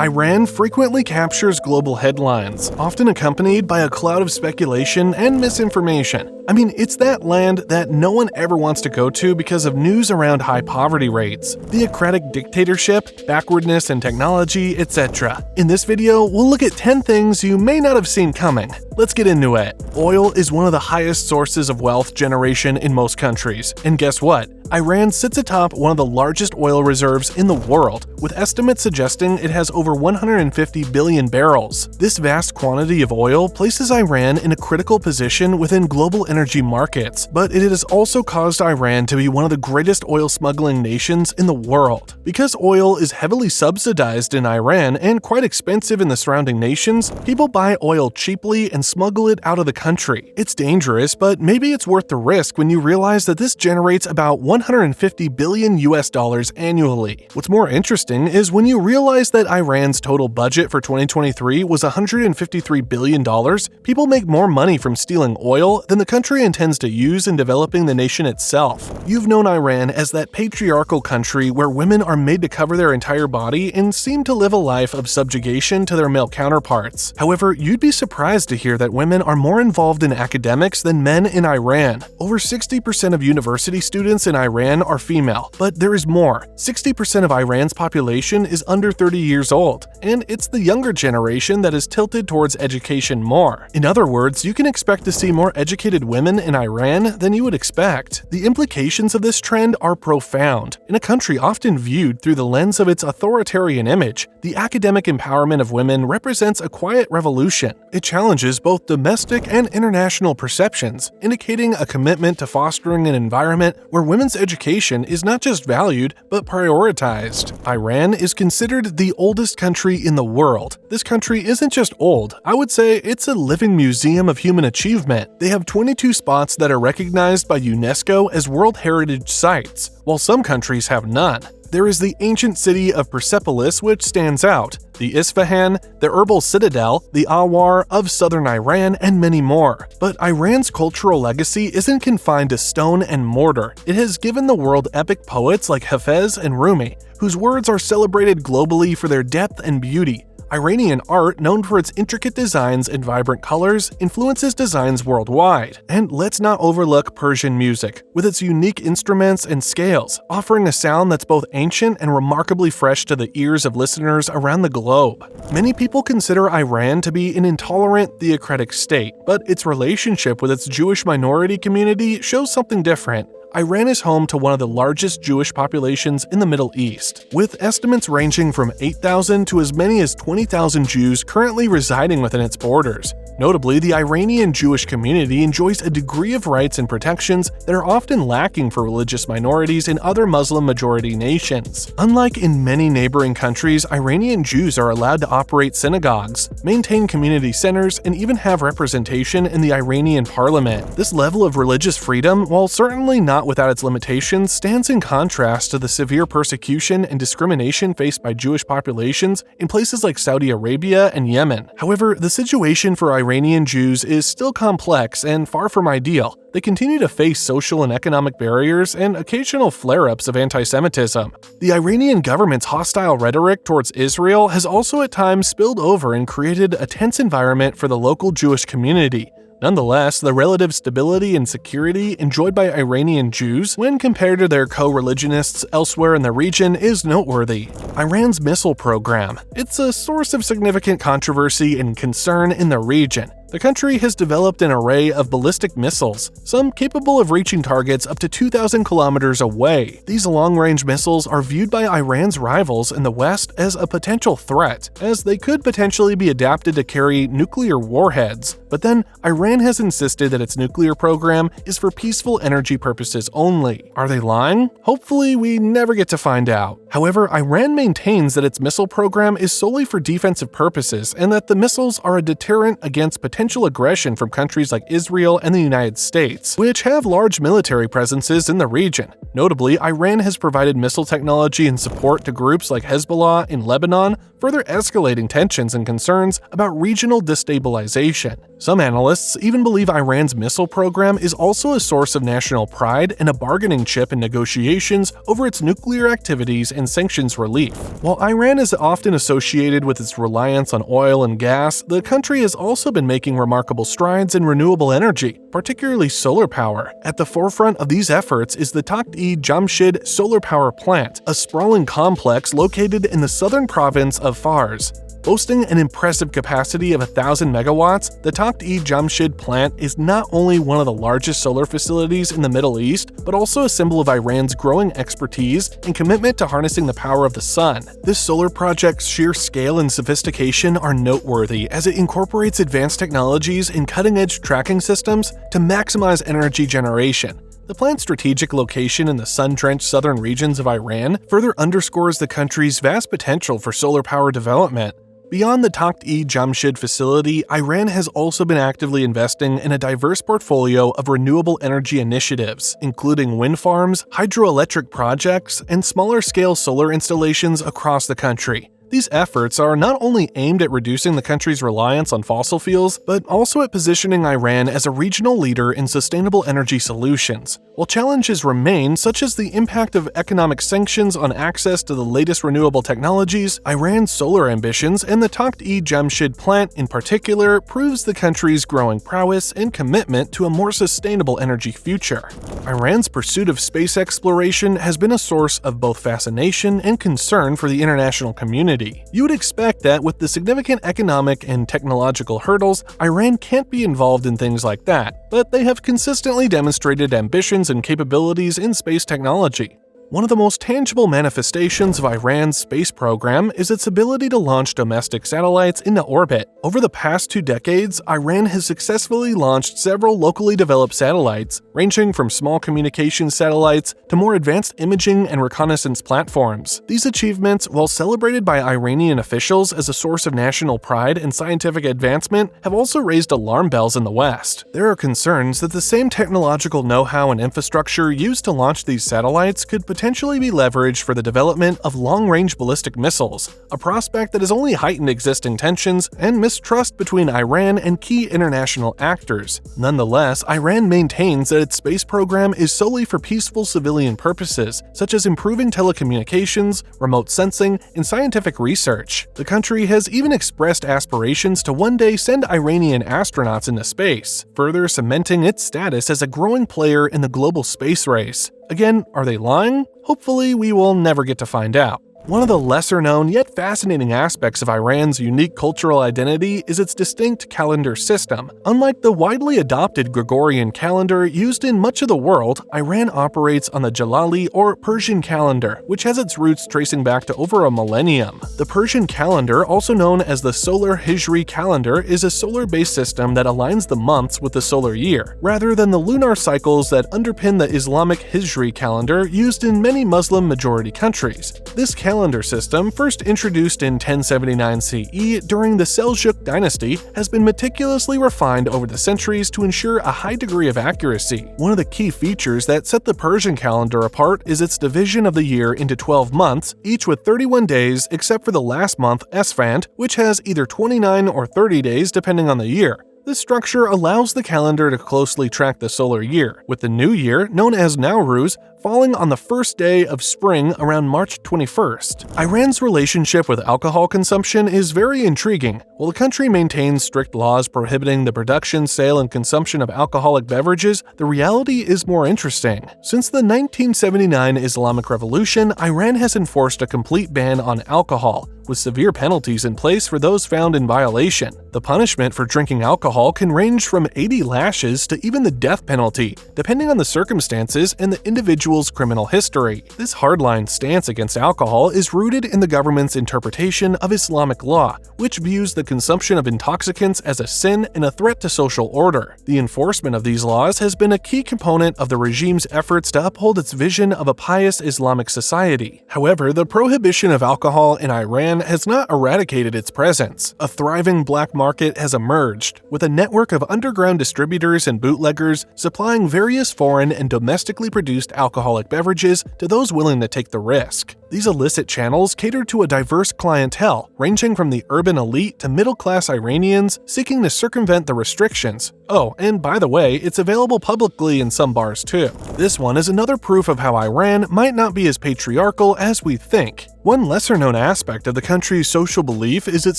Iran frequently captures global headlines, often accompanied by a cloud of speculation and misinformation. I mean, it's that land that no one ever wants to go to because of news around high poverty rates, theocratic dictatorship, backwardness in technology, etc. In this video, we'll look at 10 things you may not have seen coming. Let's get into it. Oil is one of the highest sources of wealth generation in most countries. And guess what? Iran sits atop one of the largest oil reserves in the world, with estimates suggesting it has over 150 billion barrels. This vast quantity of oil places Iran in a critical position within global energy markets, but it has also caused Iran to be one of the greatest oil smuggling nations in the world. Because oil is heavily subsidized in Iran and quite expensive in the surrounding nations, people buy oil cheaply and smuggle it out of the country. It's dangerous, but maybe it's worth the risk when you realize that this generates about 150 billion US dollars annually. What's more interesting is when you realize that Iran's total budget for 2023 was $153 billion, people make more money from stealing oil than the country intends to use in developing the nation itself. You've known Iran as that patriarchal country where women are made to cover their entire body and seem to live a life of subjugation to their male counterparts. However, you'd be surprised to hear that women are more involved in academics than men in Iran. Over 60% of university students in Iran are female, but there is more. 60% of Iran's population is under 30 years old, and it's the younger generation that is tilted towards education more. In other words, you can expect to see more educated women in Iran than you would expect. The implications of this trend are profound. In a country often viewed through the lens of its authoritarian image, the academic empowerment of women represents a quiet revolution. It challenges both domestic and international perceptions, indicating a commitment to fostering an environment where women's education is not just valued, but prioritized. Iran is considered the oldest country in the world. This country isn't just old, I would say it's a living museum of human achievement. They have 22 spots that are recognized by UNESCO as World Heritage Sites, while some countries have none. There is the ancient city of Persepolis, which stands out, the Isfahan, the Herbal Citadel, the Awar of southern Iran, and many more. But Iran's cultural legacy isn't confined to stone and mortar. It has given the world epic poets like Hafez and Rumi, whose words are celebrated globally for their depth and beauty. Iranian art, known for its intricate designs and vibrant colors, influences designs worldwide. And let's not overlook Persian music, with its unique instruments and scales, offering a sound that's both ancient and remarkably fresh to the ears of listeners around the globe. Many people consider Iran to be an intolerant, theocratic state, but its relationship with its Jewish minority community shows something different. Iran is home to one of the largest Jewish populations in the Middle East, with estimates ranging from 8,000 to as many as 20,000 Jews currently residing within its borders. Notably, the Iranian Jewish community enjoys a degree of rights and protections that are often lacking for religious minorities in other Muslim-majority nations. Unlike in many neighboring countries, Iranian Jews are allowed to operate synagogues, maintain community centers, and even have representation in the Iranian parliament. This level of religious freedom, while certainly not without its limitations, stands in contrast to the severe persecution and discrimination faced by Jewish populations in places like Saudi Arabia and Yemen. However, the situation for Iranian Jews is still complex and far from ideal. They continue to face social and economic barriers and occasional flare-ups of anti-Semitism. The Iranian government's hostile rhetoric towards Israel has also at times spilled over and created a tense environment for the local Jewish community. Nonetheless, the relative stability and security enjoyed by Iranian Jews when compared to their co-religionists elsewhere in the region is noteworthy. Iran's missile program. It's a source of significant controversy and concern in the region. The country has developed an array of ballistic missiles, some capable of reaching targets up to 2,000 kilometers away. These long-range missiles are viewed by Iran's rivals in the West as a potential threat, as they could potentially be adapted to carry nuclear warheads. But then, Iran has insisted that its nuclear program is for peaceful energy purposes only. Are they lying? Hopefully, we never get to find out. However, Iran maintains that its missile program is solely for defensive purposes and that the missiles are a deterrent against potential aggression from countries like Israel and the United States, which have large military presences in the region. Notably, Iran has provided missile technology and support to groups like Hezbollah in Lebanon, further escalating tensions and concerns about regional destabilization. Some analysts even believe Iran's missile program is also a source of national pride and a bargaining chip in negotiations over its nuclear activities and sanctions relief. While Iran is often associated with its reliance on oil and gas, the country has also been making remarkable strides in renewable energy, particularly solar power. At the forefront of these efforts is the Takht-e-Jamshid solar power plant, a sprawling complex located in the southern province of Fars. Boasting an impressive capacity of 1,000 megawatts, the Takht-e-Jamshid plant is not only one of the largest solar facilities in the Middle East, but also a symbol of Iran's growing expertise and commitment to harnessing the power of the sun. This solar project's sheer scale and sophistication are noteworthy as it incorporates advanced technologies and cutting-edge tracking systems to maximize energy generation. The plant's strategic location in the sun-drenched southern regions of Iran further underscores the country's vast potential for solar power development. Beyond the Takht-e-Jamshid facility, Iran has also been actively investing in a diverse portfolio of renewable energy initiatives, including wind farms, hydroelectric projects, and smaller-scale solar installations across the country. These efforts are not only aimed at reducing the country's reliance on fossil fuels, but also at positioning Iran as a regional leader in sustainable energy solutions. While challenges remain, such as the impact of economic sanctions on access to the latest renewable technologies, Iran's solar ambitions and the Takht-e-Jamshid plant in particular proves the country's growing prowess and commitment to a more sustainable energy future. Iran's pursuit of space exploration has been a source of both fascination and concern for the international community. You would expect that with the significant economic and technological hurdles, Iran can't be involved in things like that, but they have consistently demonstrated ambitions and capabilities in space technology. One of the most tangible manifestations of Iran's space program is its ability to launch domestic satellites into orbit. Over the past 2 decades, Iran has successfully launched several locally developed satellites, ranging from small communications satellites to more advanced imaging and reconnaissance platforms. These achievements, while celebrated by Iranian officials as a source of national pride and scientific advancement, have also raised alarm bells in the West. There are concerns that the same technological know-how and infrastructure used to launch these satellites could potentially be leveraged for the development of long-range ballistic missiles, a prospect that has only heightened existing tensions and mistrust between Iran and key international actors. Nonetheless, Iran maintains that its space program is solely for peaceful civilian purposes, such as improving telecommunications, remote sensing, and scientific research. The country has even expressed aspirations to one day send Iranian astronauts into space, further cementing its status as a growing player in the global space race. Again, are they lying? Hopefully, we will never get to find out. One of the lesser-known yet fascinating aspects of Iran's unique cultural identity is its distinct calendar system. Unlike the widely adopted Gregorian calendar used in much of the world, Iran operates on the Jalali or Persian calendar, which has its roots tracing back to over a millennium. The Persian calendar, also known as the solar Hijri calendar, is a solar-based system that aligns the months with the solar year, rather than the lunar cycles that underpin the Islamic Hijri calendar used in many Muslim-majority countries. This calendar system, first introduced in 1079 CE during the Seljuk dynasty, has been meticulously refined over the centuries to ensure a high degree of accuracy. One of the key features that set the Persian calendar apart is its division of the year into 12 months, each with 31 days except for the last month, Esfand, which has either 29 or 30 days depending on the year. This structure allows the calendar to closely track the solar year, with the new year, known as Nowruz, falling on the first day of spring around March 21st. Iran's relationship with alcohol consumption is very intriguing. While the country maintains strict laws prohibiting the production, sale, and consumption of alcoholic beverages, the reality is more interesting. Since the 1979 Islamic Revolution, Iran has enforced a complete ban on alcohol, with severe penalties in place for those found in violation. The punishment for drinking alcohol can range from 80 lashes to even the death penalty, depending on the circumstances and the individual's criminal history. This hardline stance against alcohol is rooted in the government's interpretation of Islamic law, which views the consumption of intoxicants as a sin and a threat to social order. The enforcement of these laws has been a key component of the regime's efforts to uphold its vision of a pious Islamic society. However, the prohibition of alcohol in Iran has not eradicated its presence. A thriving black market has emerged, with a network of underground distributors and bootleggers supplying various foreign and domestically produced alcohol alcoholic beverages to those willing to take the risk. These illicit channels cater to a diverse clientele, ranging from the urban elite to middle-class Iranians seeking to circumvent the restrictions. Oh, and by the way, it's available publicly in some bars too. This one is another proof of how Iran might not be as patriarchal as we think. One lesser-known aspect of the country's social belief is its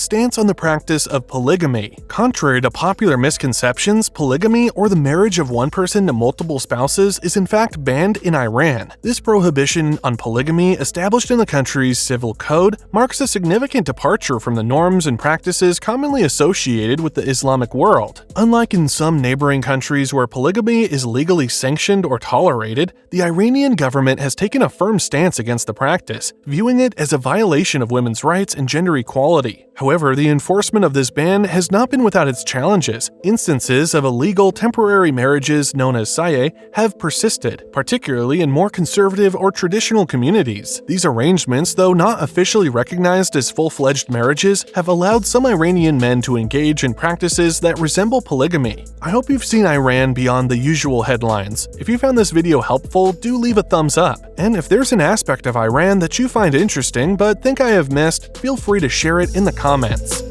stance on the practice of polygamy. Contrary to popular misconceptions, polygamy, or the marriage of one person to multiple spouses, is in fact banned in Iran. This prohibition on polygamy, established in the country's civil code, marks a significant departure from the norms and practices commonly associated with the Islamic world. Unlike in some neighboring countries where polygamy is legally sanctioned or tolerated, the Iranian government has taken a firm stance against the practice, viewing it as a violation of women's rights and gender equality. However, the enforcement of this ban has not been without its challenges. Instances of illegal temporary marriages known as saye have persisted, particularly in more conservative or traditional communities. These arrangements, though not officially recognized as full-fledged marriages, have allowed some Iranian men to engage in practices that resemble polygamy. I hope you've seen Iran beyond the usual headlines. If you found this video helpful, do leave a thumbs up. And if there's an aspect of Iran that you find interesting but think I have missed, feel free to share it in the comments.